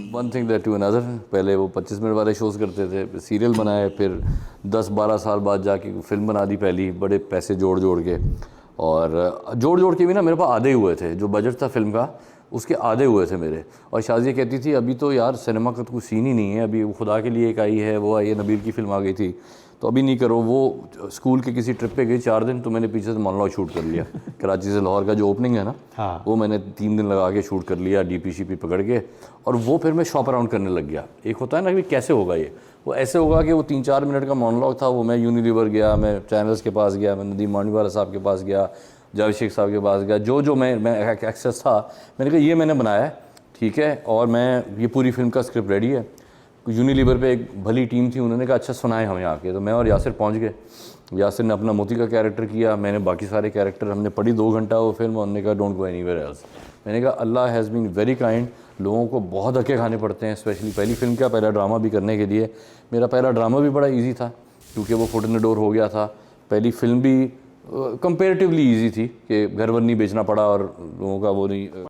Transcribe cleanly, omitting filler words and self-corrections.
One thing that to another. पहले वो 25 minute वाले शोज़ करते थे, सीरियल बनाए, फिर 10-12 साल बाद जाके फिल्म बना दी पहली, बड़े पैसे जोड़ जोड़ के। और जोड़ जोड़ के भी ना मेरे पास आधे हुए थे, जो बजट था फिल्म का उसके आधे हुए थे मेरे। और शाज़िया कहती थी अभी तो यार सिनेमा का तो कोई सीन ही नहीं है, अभी वो खुदा के लिए एक आई है, वो आई है, नबील की फिल्म आ गई थी, तो अभी नहीं करो। वो स्कूल के किसी ट्रिप पे गई 4 दिन, तो मैंने पीछे से मोनोलॉग शूट कर लिया। कराची से लाहौर का जो ओपनिंग है ना, हाँ। वो मैंने 3 दिन लगा के शूट कर लिया, डीपी शीपी पकड़ के। और वो फिर मैं शॉप अराउंड करने लग गया। एक होता है ना कि कैसे होगा ये, वो ऐसे होगा कि वो 3-4 मिनट का मोनोलॉग था, वो मैं यूनिलीवर गया, मैं चैनल्स के पास गया, मैं नदीम मांडीवाला साहब के पास गया, जावेद शेख साहब के पास गया, जो जो मैं एक्सेस था, मैंने कहा ये मैंने बनाया है, ठीक है, और मैं ये पूरी फिल्म का स्क्रिप्ट रेडी है। यूनिलीवर पे एक भली टीम थी, उन्होंने कहा अच्छा सुनाए हमें आके। तो मैं और यासिर पहुंच गए। यासिर ने अपना मोती का कैरेक्टर किया, मैंने बाकी सारे कैरेक्टर, हमने पढ़ी 2 घंटा वो फिल्म, उन्होंने कहा डोंट गो एनीवेयर एल्स। मैंने कहा अल्लाह हैज़ बीन वेरी काइंड। लोगों को बहुत धक्के खाने पड़ते हैं, स्पेशली पहली फिल्म का पहला ड्रामा भी करने के लिए। मेरा पहला ड्रामा भी बड़ा ईजी था क्योंकि वो फुट इन द डोर हो गया था। पहली फिल्म भी कंपेरेटिवली ईजी थी कि घर वर नहीं बेचना पड़ा और लोगों का वो नहीं